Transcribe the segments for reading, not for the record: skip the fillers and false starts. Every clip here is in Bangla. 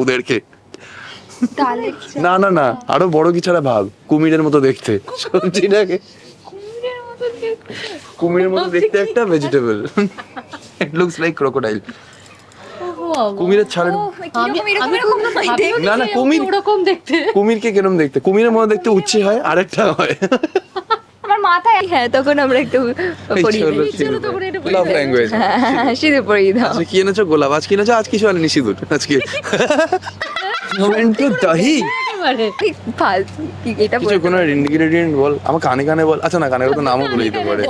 ওদেরকে না না না আরো বড় কিছু একটা ভাব, কুমিরের মতো দেখতে সবজিটাকে, কুমিরের মতো দেখতে একটা vegetable, it looks like crocodile. কুমিরের ছাড়ের না না কুমির ওরকম দেখতে, কুমিরকে কেরম দেখতে, কুমিরের মতো দেখতে উচ্ছে হয় আরেকটা হয় আমার মাথায়। হ্যাঁ তখন আমরা একটু পড়ি লাভ ল্যাঙ্গুয়েজ। সিঁদুর পরিয়ে দাও। আজকে কি এনেছো? গোলাপ। আজ কি এনেছো? আজ কিছু আনেনি, সিঁদুর আজকে টমেটো দহি ফালতু এটা কিছু কোনো ইনগ্রেডিয়েন্ট বল, আমার কানে কানে বল। আচ্ছা না কানের তো নামও বলে দিতে পারে।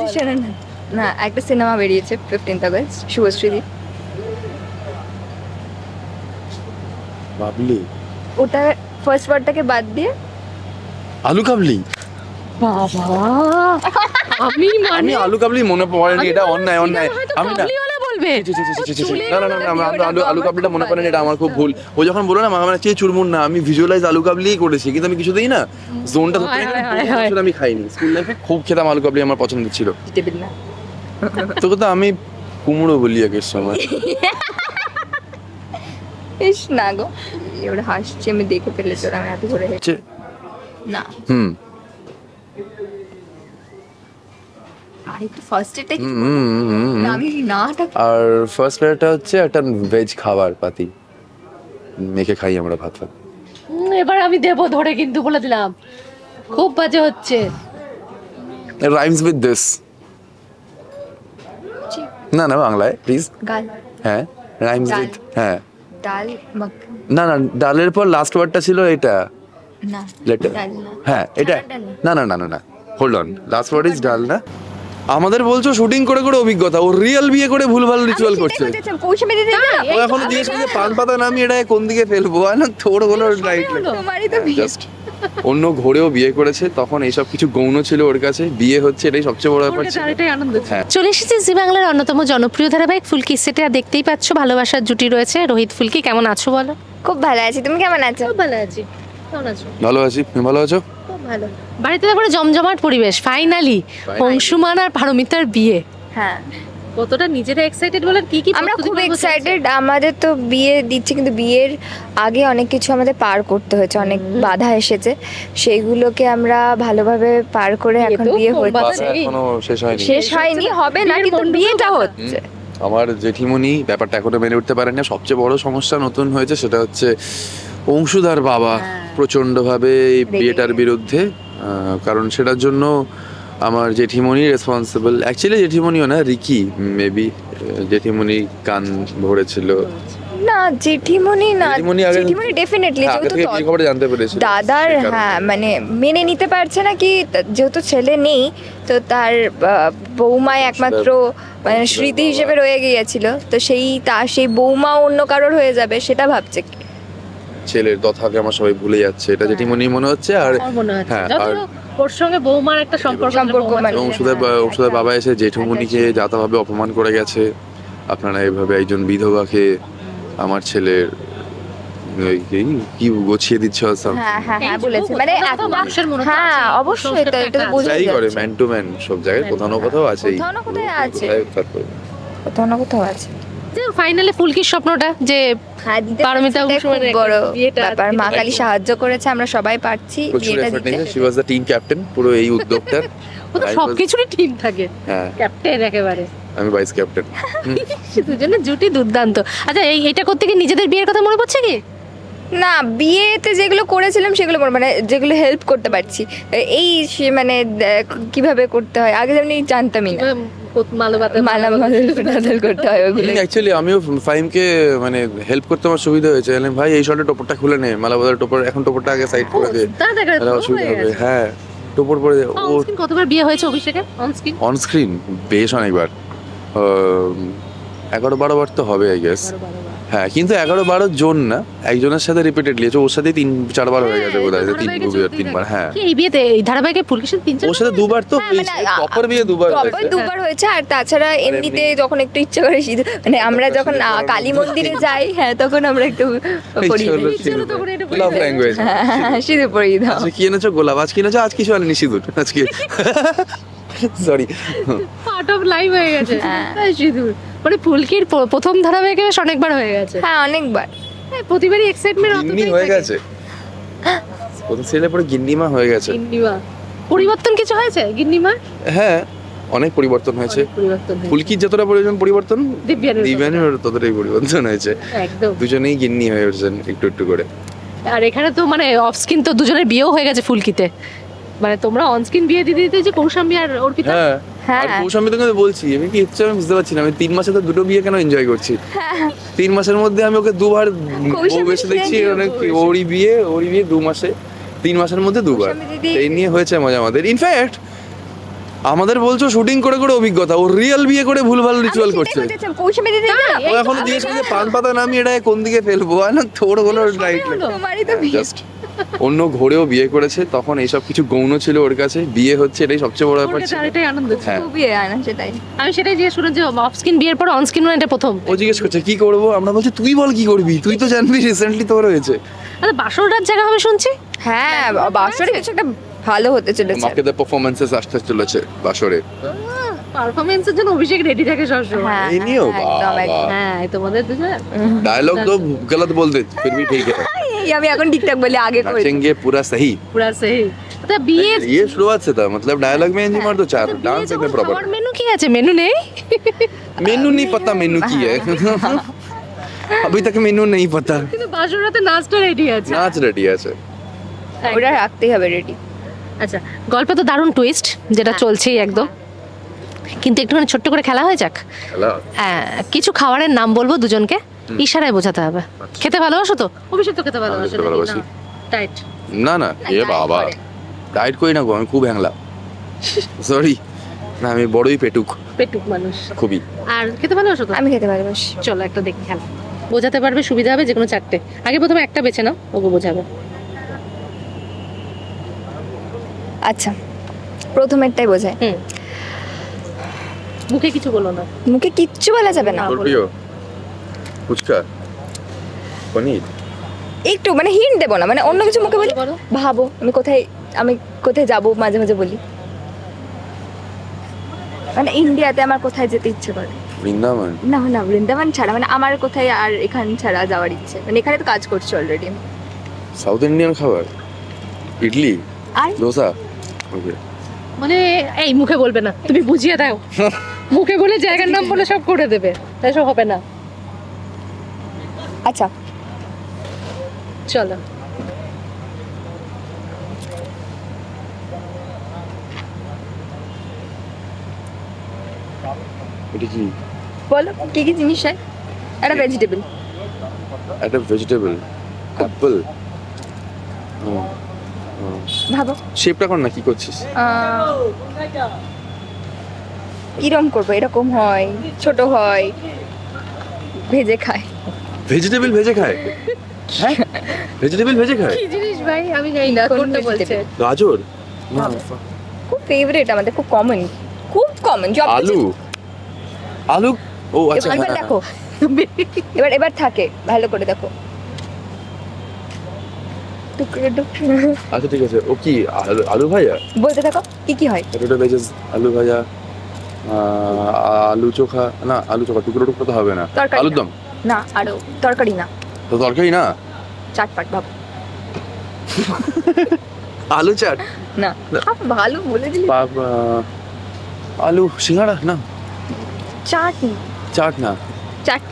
না একটা সিনেমা বেরিয়েছে 15th আগস্ট, শুভশ্রী। বাবলি, ওটা ফার্স্ট ওয়ার্ডটাকে বাদ দিয়ে আলু কাবলি। বাবা আমি আলু কাবলি মনে পড়েনি, এটা অন্যায় অন্যায়। আমি না বলবে না না না আলু কাবলিটা মনে পড়েনি, এটা আমার খুব ভুল। ও যখন বললো না মানে চেয়ে চুরমুর না, আমি ভিজুয়ালাইজ আলু কাবলিই করেছি, কিন্তু আমি কিছুতেই না জোনটা ধরতে পারিনি। আমি খাইনি স্কুল লাইফে, খুব খেতাম আলু কাবলি, আমার পছন্দ ছিল। তোকে তো আমি কুমড়ো বলি আগের সময়। ইস না গো, এবার হাসছি আমি দেখে ফেলে, তোর আমি এত করে না। আর ফার্স্ট প্লেটটা হচ্ছে একটা ভেজ খাবার পাতি, মেখে খাই আমরা ভাত ভাত। এবার আমি দেব ধরে, কিন্তু বলে দিলাম খুব বাজে হচ্ছে। Rhymes with this. না না বাংলায় প্লিজ। গাল। হ্যাঁ রাইমস উইথ, হ্যাঁ ডাল না না ডালের পর লাস্ট ওয়ার্ডটা ছিল এটা না লেটার। হ্যাঁ এটা না না না না না hold on, last word is dal না। আমাদের বলছো শুটিং করে করে অভিজ্ঞতা, ও রিয়েল বিয়ে করে ভুলভাল রিচুয়াল করছে। ও এখন জিজ্ঞেস করছে পান পাতা নামি এটা কোন দিকে ফেলবো, না তোর কোনো রাইট নেই। জাস্ট অন্য ঘরেও বিয়ে করেছে, তখন এইসব কিছু গৌণ ছিল ওর কাছে, বিয়ে হচ্ছে এটাই সবচেয়ে বড় ব্যাপার ছিল। হ্যাঁ চলে এসেছে জি বাংলার অন্যতম জনপ্রিয় ধারাবাহিক ফুলকি সেটে, আর দেখতেই পাচ্ছ ভালোবাসার জুটি রয়েছে রোহিত ফুলকি। কেমন আছো বলো? খুব ভালো আছি, তুমি কেমন আছো? খুব ভালো আছি। কেমন আছো? ভালো আছি, তুমি ভালো আছো? খুব ভালো। বাড়িতে তারপরে জমজমাট পরিবেশ, ফাইনালি অংশুমান আর পারমিতার বিয়ে। হ্যাঁ কতটা নিজেরা এক্সাইটেড বলেন, কি কি আমরা খুব এক্সাইটেড। আমাদের তো বিয়ে দিচ্ছে, কিন্তু বিয়ের আগে অনেক কিছু আমাদের পার করতে হয়েছে, অনেক বাধা এসেছে, সেইগুলোকে আমরা ভালোভাবে পার করে এখন বিয়ে হচ্ছে। এখনো শেষ হয়নি, হবে না, কিন্তু বিয়েটা হচ্ছে। আমার জেঠিমণি ব্যাপারটা এখনো মেনে উঠতে পারেন না। সবচেয়ে বড় সমস্যা নতুন হয়েছে, সেটা হচ্ছে অংশুদার বাবা প্রচন্ডভাবে এই বিয়েটার বিরুদ্ধে, কারণ সেটার জন্য আমার জেঠিমণি রেসপন্সিবল। অ্যাকচুয়ালি জেঠিমণিও না, রিকি মেবি জেঠিমণি কান ভরেছিল। না জেঠিমণি না, জেঠিমণি ডেফিনেটলি জানতে পেরেছিল দাদার, হ্যাঁ মানে মেনে নিতে পারছে না কি, যেহেতু ছেলে নেই তো তার বৌমাই একমাত্র মানে স্মৃতি হিসেবে রয়ে গিয়েছিল, তো সেই বৌমা অন্য কারোর হয়ে যাবে সেটা ভাবছে। ছেলের তথাকে আমার সবাই ভুলে যাচ্ছে, এটা জেঠিমণি মনে হচ্ছে। আর হ্যাঁ আর ওর সঙ্গে বৌমার একটা সম্পর্ক, অংশুদার বাবা এসে জেঠুমণিকে যাতাভাবে অপমান করে গেছে। আপনারা এইভাবে একজন বিধবাকে আমার ছেলের কি গোছিয়ে দিচ্ছে, বলেছে মানে হ্যাঁ অবশ্যই এটা তো বোঝাই করে ম্যান টু ম্যান সব জায়গায় কোথাও না কোথাও আছেই, কোথাও না কোথাও আছে। ফাইনালি ফুলকির স্বপ্নটা যে পারমিতা বড় ব্যাপার, মা কালী সাহায্য করেছে, আমরা সবাই পারছি বিয়েটা দিতে। She was the team captain পুরো এই উদ্যোগটার। ও তো সবকিছুরই টিম থাকে, ক্যাপ্টেন একেবারে, আমি ভাইস ক্যাপ্টেন। দুজনের জুটি দুর্দান্ত। আচ্ছা এইটা করতে গিয়ে নিজেদের বিয়ের কথা মনে পড়ছে কি? না বিয়েতে যেগুলো করেছিলাম সেগুলো মানে যেগুলো হেল্প করতে পারছি, এই মানে কিভাবে করতে হয় আগে যেমনি জানতামই না, করতে হয় ওগুলো। অ্যাকচুয়ালি আমিও ফাইমকে মানে হেল্প করতে আমার সুবিধা হয়েছে। ভাই এই শর্টে টোপরটা খুলে নে, মালাবাজার টোপর, এখন টোপরটা আগে সাইড করে দে, অসুবিধা হবে। হ্যাঁ টোপর পরে কতবার বিয়ে হয়েছে অভিষেকের অন স্ক্রিন? বেশ অনেকবার, 11-12 বার তো হবে আই গেস। হ্যাঁ কিন্তু 11-12 জন না, একজনের সাথে রিপিটেডলি, ওর সাথে 3-4 বার হয়ে গেছে বোধহয়, 3-4 হ্যাঁ। এই বিয়েতে এই ধারাবাহিকে ফুলকির সাথে 3-4 ওর সাথে 2 বার তো প্রপার বিয়ে 2 বার হয়েছে। আর তাছাড়া এমনিতে যখন একটু ইচ্ছা করে মানে আমরা যখন কালী মন্দিরে যাই, হ্যাঁ তখন আমরা একটু করি লাভ ল্যাঙ্গুয়েজ। সিঁদুর পরিয়ে দাও। কি এনেছো? গোলাপ। আজ কি এনেছো? আজ কিছু আনেনি, সিঁদুর আজকে। সরি, পার্ট অফ লাইফ হয়ে গেছে সিঁদুর। মানে ফুলকির প্রথম ধারাবাহিকে বেশ অনেকবার হয়ে গেছে। হ্যাঁ অনেকবার। প্রতিবারই এক্সাইটমেন্ট গিন্নি হয়ে গেছে প্রথম ছেলে পরে গিন্নিমা হয়ে গেছে। গিন্নিমা পরিবর্তন কিছু হয়েছে গিন্নিমা? হ্যাঁ অনেক পরিবর্তন হয়েছে। পরিবর্তন হয়েছে। ফুলকির যতটা পরিবর্তন দিব্যানের দিব্যানের ততটাই পরিবর্তন হয়েছে। একদম। দুজনেই গিন্নি হয়ে উঠছেন একটু একটু করে। আর এখানে তো মানে অফ স্ক্রিন তো দুজনের বিয়েও হয়ে গেছে ফুলকিতে, মানে তোমরা অন স্ক্রিন বিয়ে দিতে দিতে যে কৌশাম্বী আর অর্পিতা। হ্যাঁ হ্যাঁ। আর কৌশাম্বী তোকে বলছি আমি কি হচ্ছে আমি বুঝতে পারছি না, আমি 3 মাসে তো দুটো বিয়ে কেন এনজয় করছি। 3 মাসের মধ্যে আমি ওকে দুবার বউ বেশি দেখছি, অনেক ওরই বিয়ে 2 মাসে, 3 মাসের মধ্যে দুবার। কৌশাম্বী দিদি- এই নিয়ে হয়েছে মজা আমাদের। ইনফ্যাক্ট আমাদের বলছো শুটিং করে করে অভিজ্ঞতা, ও রিয়েল বিয়ে করে ভুলভাল রিচুয়াল করছে। কৌশাম্বী দিদি না, ও এখনো জিজ্ঞেস করছে পান পাতা নামিয়ে এটা কোন দিকে ফেলবো, আর না তোর হলো রাইট। তোমারই তো বিয়ে। জাস্ট অন্য ঘরেও বিয়ে করেছে, তখন এইসব কিছু গৌণ ছিল ওর কাছে, বিয়ে হচ্ছে এটাই সবচেয়ে বড় ব্যাপার ছিল। এটাই আনন্দ ছিল। হ্যাঁ খুবই আনা সেটাই। আমি সেটাই জিজ্ঞেস করলাম যে অফ স্ক্রিন বিয়ের পর অন স্ক্রিন এটা প্রথম। ও জিজ্ঞেস করছে কি করবো, আমরা বলছি তুই বল কি করবি, তুই তো জানবি রিসেন্টলি তোর হয়েছে। আরে বাসর রাত জায়গা হবে শুনছি। হ্যাঁ বাসরে কিছু একটা ভালো হতে চলেছে। মাকেদের পারফরম্যান্সেস আসতে চলেছে বাসরে। পারফরম্যান্সের জন্য অভিষেক রেডি থাকে সবসময়। হ্যাঁ, এই নিয়েও একদম, বাবা একদম। হ্যাঁ তোমাদের দুজন डायलॉग तो गलत बोल दे फिर भी ठीक है, এই আমি এখন ঠিকঠাক বলে আগে করে नाचेंगे पूरा सही। পুরা সেই। তা বিয়ে ये शुरुआत से था, मतलब डायलॉग में एंजी मार दो चार, डांस में प्रॉपर। খাবার মেনু কি আছে? মেনু নেই। मेनू नहीं पता मेनू की है अभी तक मेनू नहीं पता। কিন্তু বাসর রাতে নাচটা রেডি আছে। नाच रेडी है सर। ওটা রাখতেই হবে রেডি। আচ্ছা গল্পে তো দারুণ টুইস্ট যেটা চলছেই একদম, কিন্তু একটুখানি ছোট্ট করে খেলা হয়ে যাক। हेलो কিছু খাবারের নাম বলবো দুজনকে, ইশারায় বোঝাতে হবে। খেতে ভালোবাসো তো? অভিষেক তো খেতে ভালোবাসে খেতে ভালোবাসি। টাইট। না না এ diet বাবা করে। ডায়েট করি না গো, আমি খুব হ্যাংলা সরি, না আমি বড়ই পেটুক পেটুক মানুষ। খুবই। আর খেতে ভালোবাসো তো? আমি খেতে ভালোবাসি। চলো একটা দেখি খেলা, বোঝাতে পারবে, সুবিধা হবে। যে কোনো চারটে, আগে প্রথমে একটা বেছে নাও, ওকে বোঝাবে। আচ্ছা প্রথমেরটাই বোঝায়। হুম, মুখে কিছু বলো না। মুখে কিচ্ছু বলা যাবে না। তোর প্রিয় ফুচকা পনির। একটু মানে হিন্ট দেবো না, মানে অন্য কিছু মুখে বলি। বলো। ভাবো আমি কোথায় যাব মাঝে মাঝে বলি, মানে ইন্ডিয়াতে আমার কোথায় যেতে ইচ্ছে করে। বৃন্দাবন। না না বৃন্দাবন ছাড়া, মানে আমার কোথায় আর এখান ছাড়া যাওয়ার ইচ্ছে, মানে এখানে তো কাজ করছি অলরেডি। সাউথ ইন্ডিয়ান খাবার, ইডলি আর দোসা। ওকে মানে এই মুখে বলবে না, তুমি বুঝিয়ে দাও। মুখে বলে জায়গার নাম বলে সব করে দেবে, এসব হবে না। আচ্ছা চলো এটা কি? বলো কি কি জিনিস হয়। একটা ভেজিটেবল। একটা ভেজিটেবল, অ্যাপল। ভাবো শেপটা কর না, কি করছিস? কিরম করবো, এরকম হয়, ছোট হয়, ভেজে খায়। ভেজিটেবল ভেজে খায়? হ্যাঁ ভেজিটেবল ভেজে খায়। কি জিনিস ভাই, আমি জানি না কোন কোনটা বলছে। vegetable? গাজর না, খুব ফেভারিট আমাদের, খুব কমন, খুব কমন। আলু। আলু ও আচ্ছা এবার হ্যাঁ, দেখো, এবার থাকে, ভালো করে দেখো। টুকরো টুকরো আচ্ছা ঠিক আছে। ও কি আলু ভাজা? বলতে থাকো কি কি হয়। পটেটো ভেজেস, আলু ভাজা, আলু চোখা। না আলু চোখা টুকরো টুকরো তো হবে না। তরকারি আলুর না। দম না আরো তরকারি না, তো তরকারি না, চাটপাট ভাবো। আলু চাট না ভালো বলে দিলি। আলু সিঙ্গাড়া না, চাটনি। চাট না, চাট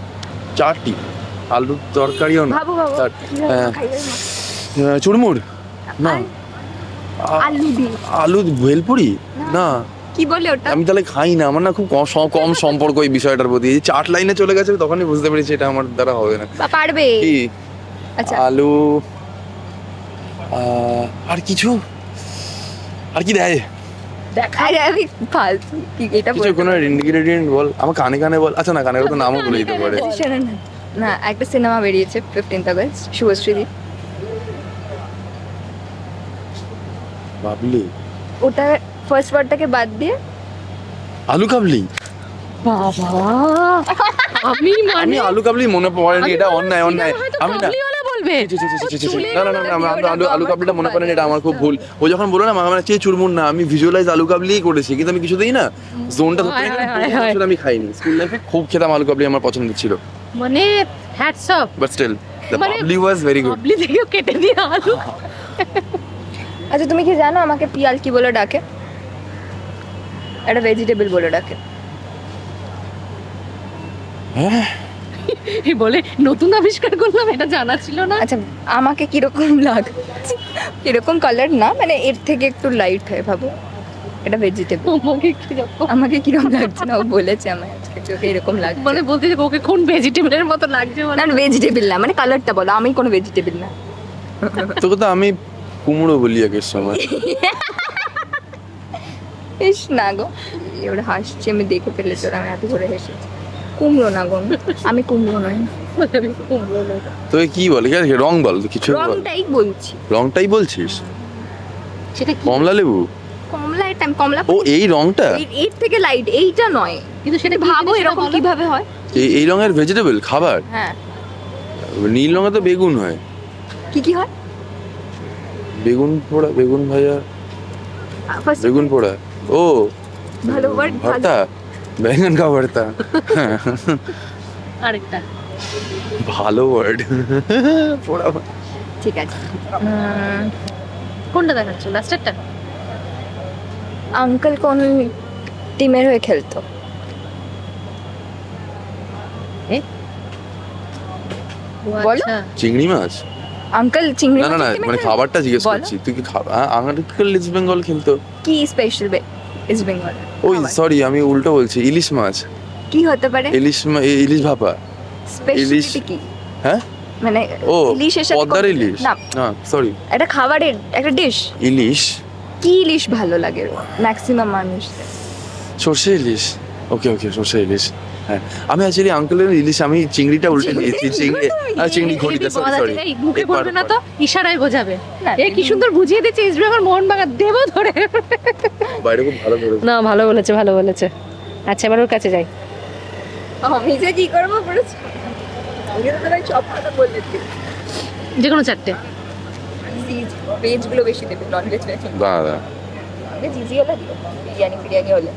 চাটটি। আলু তরকারিও না, ভাবো ভাবো চাট। কিভাবে খাইবে না। চুরমুর না, আলু দিয়ে আলু ভেলপুরি না। কি বলে ওটা। আমি তাহলে খাই না, আমার না খুব কম সম্পর্ক এই বিষয়টার প্রতি। এই চাট লাইনে চলে গেছে তখনই বুঝতে পেরেছি এটা আমার দ্বারা হবে না। বা পারবে। কি আচ্ছা আলু আর কিছু, আর কি দেয়? আরে আমি ফালতু কি এটা কিছু কোনো ইনগ্রেডিয়েন্ট বল, আমার কানে কানে বল। আচ্ছা না কানে তো নামও বলে দিতে পারে। শোনো না, না একটা সিনেমা বেরিয়েছে 15th আগস্ট, শুভশ্রী। বাবলি। ওটা ফার্স্ট ওয়ার্ডটাকে বাদ দিয়ে আলু কাবলি। বাবা আমি আমি মানে আলু কাবলি মনে পড়েনি, এটা অন্যায় অন্যায়। আমি না কাবলিওয়ালা বলবে। না না না না, আলু কাবলিটা মনে পড়েনি, এটা আমার খুব ভুল। ও যখন বললো না আমার চেয়ে চুরমুর না, আমি ভিজুয়ালাইজ আলু কাবলিই করেছি, কিন্তু আমি কিছুতেই না জোনটা ধরতে পারিনি। আসলে আমি খাইনি, স্কুল লাইফে খুব খেতাম আলু কাবলি, আমার পছন্দ ছিল। মানে hats off. But still the Babli was very good. Babli থেকেও কেটে দিয়ে আলু। আচ্ছা তুমি কি জানো আমাকে পিয়াল কি বলে ডাকে? একটা ভেজিটেবল বলে ডাকে। হ্যাঁ এই বলে নতুন আবিষ্কার করলাম, এটা জানা ছিল না। আচ্ছা আমাকে কিরকম লাগছে? এরকম কালার না, মানে এর থেকে একটু লাইট হয় ভাবো। এটা ভেজিটেবল। আমাকে কিরকম আমাকে কিরকম লাগছে না ও বলেছে আমায় আজকে চোখে এরকম লাগছে। মানে বলতে যে ওকে কোন ভেজিটেবলের মতো লাগছে বলে। না ভেজিটেবল না, মানে কালারটা বলো, আমি কোনো ভেজিটেবল না। তোকে তো আমি কুমড়ো বলি একের সময়। ইস না গো, এবারে হাসছি আমি দেখে ফেলে তোর, আমি এত করে হেসেছি। কুমড়ো না গো, আমি কুমড়ো নই। বলে আমি কুমড়ো নই। তোকে কি বলে? রং বল, কিছু বল। রংটাই বলছি। রংটাই বলছিস? সেটা কি? কমলা লেবু? কমলা, এটা আমি কমলা। ও এই রংটা? এর থেকে লাইট, এইটা নয়। কিন্তু সেটা ভাবো এরকম কিভাবে হয়। এই রঙের ভেজিটেবল খাবার? হ্যাঁ নীল রঙে তো বেগুন হয়। কি কি হয়? বেগুন পোড়া, বেগুন ভাজা, ফার্স্ট বেগুন পোড়া। ও ভালো ওয়ার্ড। ভর্তা, বেগুন কা ভর্তা। আরেকটা ভালো ওয়ার্ড। পোড়া। ঠিক আছে। কোনটা দেখাচ্ছ? লাস্টেরটা? আঙ্কেল কোন টিমের হয়ে খেলতো? বলো। চিংড়ি মাছ? আঙ্কেল চিংড়ি না না না, মাছের team এ মানে খেলতো? খাবারটা জিজ্ঞেস বলো। করছি। তুই কি আঙ্কেল ইস্ট বেঙ্গল খেলতো? কি স্পেশাল ইস্ট বেঙ্গল? ওই সরি, আমি উল্টো বলছি। ইলিশ মাছ। কি হতে পারে? ইলিশ ভাপা। স্পেশালিটি কি? হ্যাঁ মানে ও ইলিশের সাথে পদ্মার ইলিশ না, না সরি, এটা খাবারের একটা ডিশ। ইলিশ। কি ইলিশ ভালো লাগে ম্যাক্সিমাম মানুষদের? সর্ষে ইলিশ। ওকে ওকে, সর্ষে ইলিশ। হ্যাঁ আমি অ্যাকচুয়ালি আঙ্কেলের ইলিশ, আমি চিংড়িটা উল্টে দিয়েছি। চিংড়ি ঘটিটা, সরি সরি। এই মুখে বলবে না তো, ইশারায় বোঝাবে। না, এ কি সুন্দর বুঝিয়ে দিচ্ছে ইস্ট বেঙ্গল মোহনবাগান, দেবো ধরে। বাইরে খুব ভালো করে। না ভালো বলেছে, ভালো বলেছে। আচ্ছা এবার ওর কাছে যাই। আমি যে কি করবো বলেছি, আমি তো তোমায় সব কথা বলে দিই। যে কোনো চারটে। ভেজ গুলো বেশি দেবে, নন ভেজ দাদা জিজি হলে দিও, বিরিয়ানি বিরিয়ানি হলে।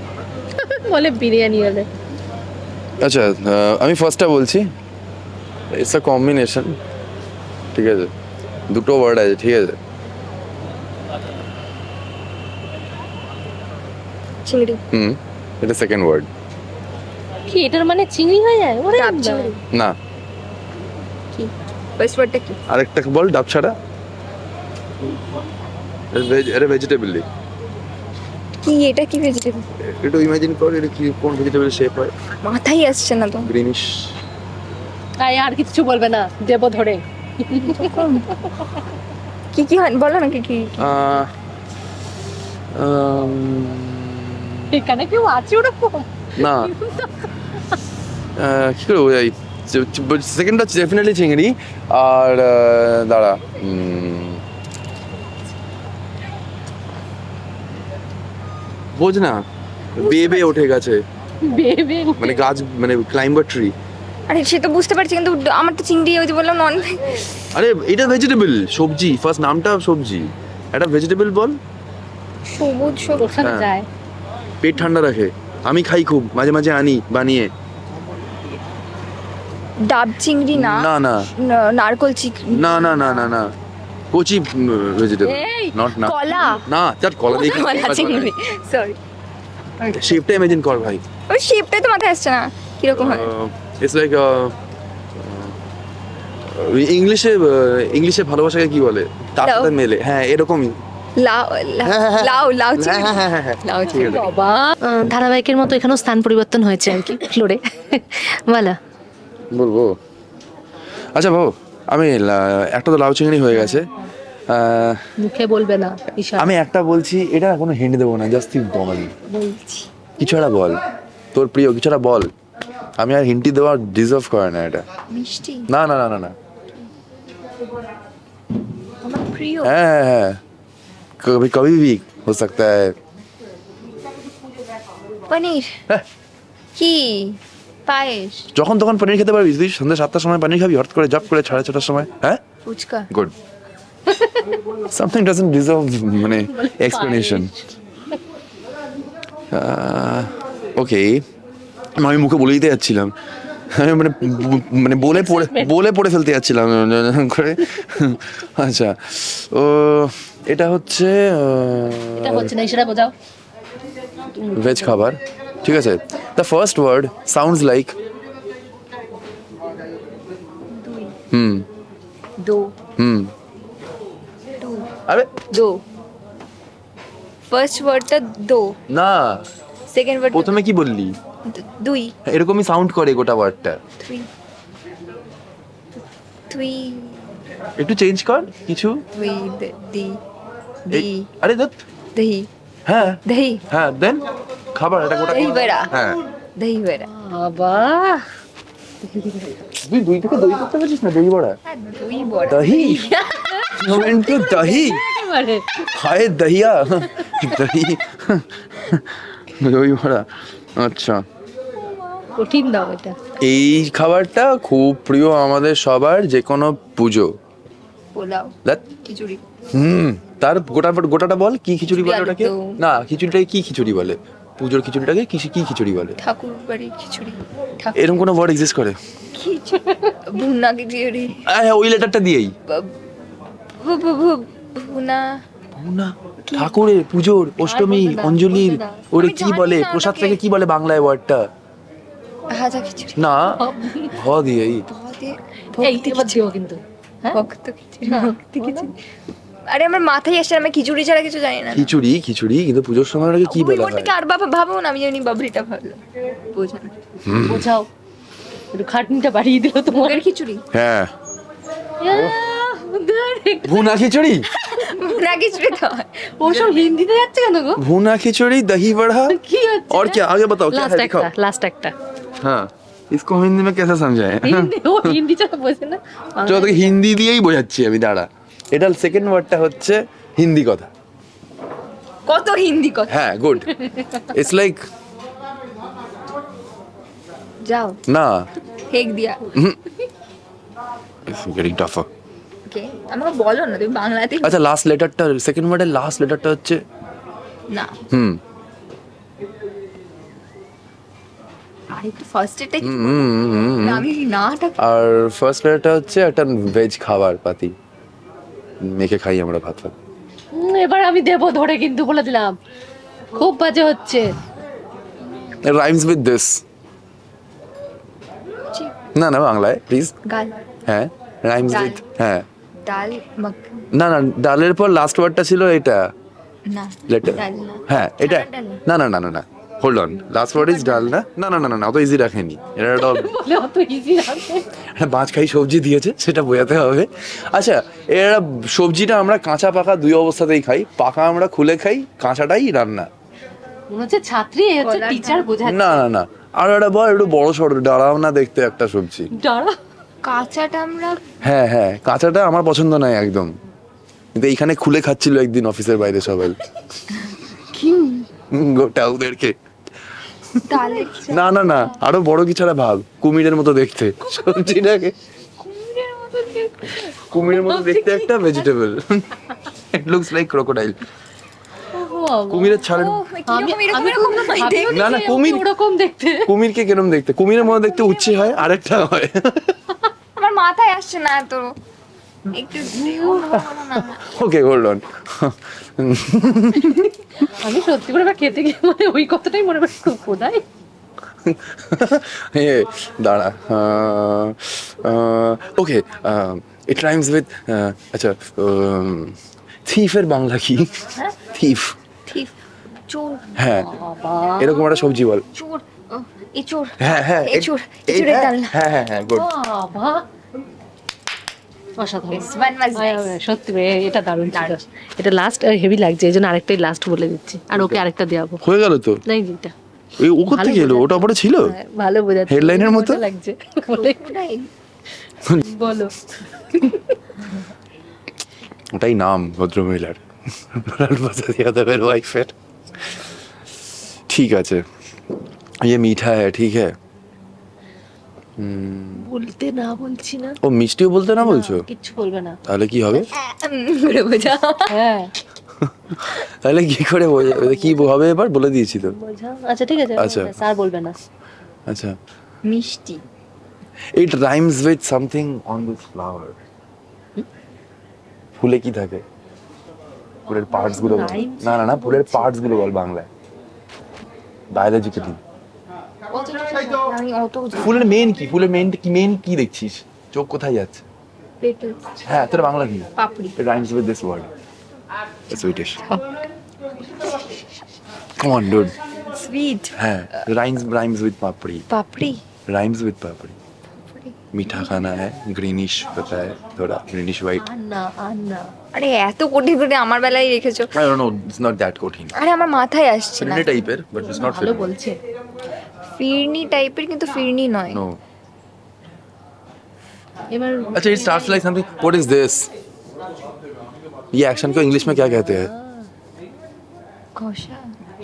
বলে বিরিয়ানি হলে। আচ্ছা আমি ফার্স্টটা বলছি। ইটস আ কম্বিনেশন, ঠিক আছে? দুটো ওয়ার্ড আছে, ঠিক আছে? চিংড়ি। এটা সেকেন্ড ওয়ার্ড। কি এটার মানে চিংড়ি হয়ে যায়? ওরে ডাব চিংড়ি। না, কি ফার্স্ট ওয়ার্ডটা কি? আরেকটা বল, ডাব ছাড়া। এটা ভেজিটেবল। কি এটা কি ভেজিটেবল? একটু ইমাজিন কর, এটা কি কোন ভেজিটেবল শেপ হয়? মাথায় আসছে না তো। গ্রিনিশ। তাই আর কিছু বলবে না, দেবো ধরে। কি কি হয় বলো না, কি কি? এখানে কেউ আছে ওরকম? না কি করে বোঝাই? সেকেন্ডটা ডেফিনেটলি চিংড়ি। আর দাঁড়া, বোঝ না, বেবে ওঠে গাছে, বেবে মানে গাছ, মানে ক্লাইম্বার ট্রি। আরে সে তো বুঝতে পারছি, কিন্তু আমার তো চিংড়ি, ওই যে বললাম নন। আরে এটা ভেজিটেবল, সবজি, ফার্স্ট নামটা সবজি। এটা ভেজিটেবল বল। সবুজ সবুজ। ওখানে হ্যাঁ। যায়। পেট ঠান্ডা রাখে, আমি খাই খুব, মাঝে মাঝে আনি বানিয়ে। ডাব চিংড়ি না, না না নারকল চিংড়ি না না না না না, কচি ভেজিটেবল, এই, নট না। কলা। না চাট, কলা দিয়ে কলা চিংড়ি, সরি। শেপটা ইমাজিন কর ভাই। ওই শেপটাই তো মাথায় আসছে না, কিরকম হয়? ইটস লাইক ইংলিশে ভালোবাসাকে কি বলে? তার সাথে মেলে, হ্যাঁ এরকমই। লাউ লাউ লাউ চিংড়ি, লাউ চিংড়ি। বাবা ধারাবাহিকের মতো এখানেও স্থান পরিবর্তন হয়েছে আর কি ফ্লোরে। বলো। বলবো? আচ্ছা বাবু, আমি একটা তো লাউ চিংড়ি হয়ে গেছে। মুখে বলবে না, ইশারা। আমি একটা বলছি, এটা কোনো হিন্ট দেবো না, জাস্ট তুই বল বলছি কিছু একটা বল, তোর প্রিয় কিছু একটা বল। আমি আর হিন্টি দেওয়া ডিজার্ভ করে না এটা। মিষ্টি। না না না না না, আমার প্রিয়। হ্যাঁ হ্যাঁ হ্যাঁ, কবি কবি ভি হো সকতা হ্যায়। পনির। হ্যাঁ। কি পায়েস? যখন তখন পনির খেতে পারবি তুই? সন্ধ্যা 7টার সময় পনির খাবি হঠাৎ করে, জব করে 6:30টার সময়? হ্যাঁ phuchka. Good. Something doesn't deserve মানে এক্সপ্লেনেশন। ওকে, আমি মুখে বলে দিতে যাচ্ছিলাম। আমি মানে বলে পড়ে ফেলতে যাচ্ছিলাম করে। আচ্ছা, ও এটা হচ্ছে এটা হচ্ছে না, সেটা বোঝাও। ভেজ খাবার, ঠিক আছে। The first word sounds like দো আরে দো। ফার্স্ট ওয়ার্ডটা দো, না, সেকেন্ড ওয়ার্ড প্রথমে কি বললি? দুই। এরকমই সাউন্ড করে গোটা ওয়ার্ডটা। তুই তুই একটু চেঞ্জ কর কিছু। তুই দি এই, দি আরে দেখ, দহি হ্যাঁ দহি হ্যাঁ, দেন খাবার এটা গোটা দহি বড়া। হ্যাঁ, দহি বড়া। বাবা, তুই দুই থেকে দই করতে পারছিস না? দই বড়া, হ্যাঁ, দই বড়া। দহি ইন্টু দহি, একেবারে। হায় দহিয়া, দহি দই বড়া। আচ্ছা, কঠিন দাও এটা। এই খাবারটা খুব প্রিয় আমাদের সবার, যে কোনো পুজো। পোলাও, দেখ, খিচুড়ি, তার গোটাটা বল, কি খিচুড়ি বলে আলুর ওটাকে? দম। না, খিচুড়িটাকে কি খিচুড়ি বলে? পুজোর খিচুড়িটাকে কি কি খিচুড়ি বলে? ঠাকুর বাড়ির খিচুড়ি, এরকম কোনো ওয়ার্ড এক্সিস্ট করে? ভুনা খিচুড়ি, হ্যাঁ, ওই লেটারটা দিয়েই। ভুনা, না, ঠাকুরের পুজোর অষ্টমী বলবে না, অঞ্জলির বলবে না। ওরে আমি কি জানি বলে? না প্রসাদটাকে ওটাকে। কি বলে বাংলায় ওয়ার্ডটা? ভাজা খিচুড়ি, না, ভ দিয়েই। এই এবার দিও কিন্তু। ভক্ত খিচুড়ি, ভক্তি খিচুড়ি। আরে আমার মাথায় আসছে, আমি খিচুড়ি ছাড়া কিছু জানি না। খিচুড়ি খিচুড়ি, কিন্তু পুজোর সময় ওটাকে কি ওই বলা হয়? ওটাকে আর বাবা ভাবো না, আমি জানি বাবরিটা ভাবলো। বোঝা না। বোঝাও, একটু খাটনিটা বাড়িয়ে দিল তোমার। মুগের খিচুড়ি, হ্যাঁ, ভুনা খিচুড়ি, ভুনা খিচুড়ি তো হয়। ওসব হিন্দিতে যাচ্ছে কেন গো? ভুনা খিচুড়ি, দही बड़ा। কি হচ্ছে? और क्या आगे बताओ, क्या লাস্ট है একটা, दिखाओ। লাস্ট একটা। हाँ, इसको हिंदी में कैसे समझाएं? হিন্দি, ও হিন্দি ছাড়া বোঝে না। চলো তোকে হিন্দি দিয়েই বোঝাচ্ছি আমি, দাঁড়া। এটা সেকেন্ড ওয়ার্ডটা হচ্ছে হিন্দি কথা। কত হিন্দি কথা। হ্যাঁ, গুড। ইটস লাইক, যাও না, হেক দিয়া। It's getting টাফার। ওকে, আমাকে বলো না, তুমি বাংলাতে। আচ্ছা, লাস্ট লেটারটা, সেকেন্ড ওয়ার্ডের লাস্ট লেটারটা হচ্ছে না, হুম। আর একটু ফার্স্ট এটাই আমি নাটা। আর ফার্স্ট লেটারটা হচ্ছে একটা ভেজ খাবার পাতি, মেখে খাই আমরা ভাত ভাত। এবার আমি দেবো ধরে, কিন্তু বলে দিলাম খুব বাজে হচ্ছে। Rhymes with this. না না, বাংলায় প্লিজ। গাল, হ্যাঁ, রাইমস ডাল। উইথ, হ্যাঁ। ডাল, মক, না না, ডালের পর লাস্ট ওয়ার্ডটা ছিল এটা না লেটার। ডাল না। হ্যাঁ, এটা চানা ডাল। না না না না না, hold on, last word is dal না? না না না না, অত ইজি রাখেনি। এটা একটা বলে অত ইজি আছে। বাঁচ খাই সবজি দিয়েছে, সেটা বোঝাতে হবে। আচ্ছা, এরা সবজিটা আমরা কাঁচা পাকা দুই অবস্থাতেই খাই, পাকা আমরা খুলে খাই, কাঁচাটাই রান্না। মনে হচ্ছে ছাত্রী, এ হচ্ছে কলার টিচার বোঝাচ্ছে। না না না, আর একটা বল, একটু বড় সড়ো ডাড়াও না দেখতে একটা সবজি। ডরা। কাঁচাটা আমরা হ্যাঁ হ্যাঁ, কাঁচাটা আমার পছন্দ নয় একদম, কিন্তু এইখানে খুলে খাচ্ছিল একদিন অফিসের বাইরে সবাই, কি গোটা ওদেরকে। ডালের না না না, আরো বড় কিছু একটা ভাব, কুমিরের মতো দেখতে সবজিটাকে, কুমিরের মতো দেখতে একটা vegetable. It looks like crocodile. কুমিরের ছাড়ের, কিরকম এরকম এরকম না দেখতে। না না, কুমির, ওরকম দেখতে। কুমিরকে কেরম দেখতে? কুমিরের মতো দেখতে উচ্ছে হয়, আরেকটা হয়। আমার মাথায় আসছে না তো, একটু না। ওকে, হোল্ড অন। আমি সত্যি করে এবার খেতে গিয়ে মানে ওই কথাটাই মনে পড়ে, খুব খোদাই। দাঁড়া, ওকে, ইট রাইমস উইথ, আচ্ছা, থিফের বাংলা কি? থিফ, ঠিক, চোর, হ্যাঁ, বাবা, এরকম একটা সবজি বল। চোর, এচোর, হ্যাঁ হ্যাঁ, এচোর, এচোরের ডাল। হ্যাঁ হ্যাঁ হ্যাঁ, গুড। বাবা, অসাধারণ। This one was nice. সত্যি রে, এটা দারুণ ছিল। এটা লাস্ট হেভি লাগছে, এই জন্য আরেকটাই লাস্ট বলে দিচ্ছি, আর ওকে আরেকটা দেওয়াবো। হয়ে গেল তো? নাই যেটা ওই ও কোথা থেকে এলো? ওটা পরে ছিল ভালো বোঝাচ্ছে, হেডলাইনের মতো মজা লাগছে বলে। ওটাই। বলো। ওটাই নাম ভদ্রমহিলার, যাদবের ওয়াইফের। ঠিক আছে, ये मीठा है, ठीक है। বলতে না বলছি না, ও মিষ্টিও বলতে না বলছো? কিচ্ছু বলবে না। তাহলে কি হবে? করে বোঝা। হ্যাঁ, তাহলে কি করে কি হবে এবার? বলে দিয়েছি তো। বোঝা। আচ্ছা ঠিক আছে, আচ্ছা। স্যার বলবে না। আচ্ছা, মিষ্টি, It rhymes with something on this flower. ফুলে কি থাকে? ফুলের পার্টস গুলো বল। না না না, ফুলের পার্টস গুলো বল বাংলায়। বায়োলজিক্যালি। আমি অত ফুলের মেন কি? ফুলের মেন কি দেখছিস? চোখ কোথায় যাচ্ছে? হ্যাঁ, তোর বাংলা কি? পাপড়ি। It rhymes with this word. It's Swedish. Come on, dude. Sweet হ্যাঁ, rhymes with papri. Papdi Rhymes with papri. मीठा खाना है, greenish होता है, थोड़ा greenish white. আন্না আরে এত কঠিন করে আমার বেলায় রেখেছো। I don't know, it's not that কঠিন. আরে আমার মাথায় আসছে না। ফিরনি টাইপের, but it's not ভালো ফিরনি. বলছে। ফিরনি টাইপের কিন্তু ফিরনি নয়। No. এবার अच्छा, it starts like something. What is this? ये एक्शन को इंग्लिश में क्या कहते हैं? ঘষা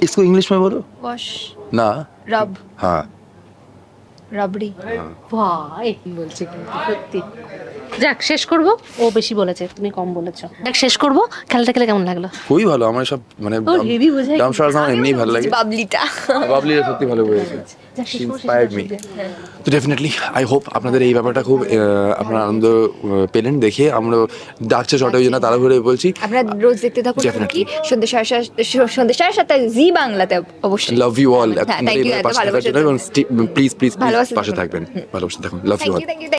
इसको इंग्लिश में बोलो. ওয়াশ ना. রব हाँ. রাবড়ি। ভাই কি বলছে কিন্তু সত্যি। যাক শেষ করব, ও বেশি বলেছে তুমি কম বলেছো। যাক শেষ করব, খেলাটা খেলে কেমন লাগলো? খুবই ভালো, আমার সব মানে ও, heavy বোঝায় ডাম শর্টস আমার এমনিই ভালো লাগে. বাবলিটা বাবলিরা সত্যি ভালো বলেছে. যাক শেষ She করবো, inspired me. তো ডেফিনেটলি আই হোপ আপনাদের এই ব্যাপারটা খুব আপনারা আনন্দ পেলেন দেখে. আমরা ডাকছে শর্টে ওই জন্য তাড়াহুড়ো বলছি. আপনারা রোজ দেখতে থাকুন Definitely. কি সন্ধ্যে 7:30 জি বাংলাতে অবশ্যই। Love you all. হ্যাঁ, thank you, এত ভালোবাসা এবং প্লিজ ভালোবাসা পাশে থাকবেন. ভালোবাসা থাকুন. Love you all. Thank you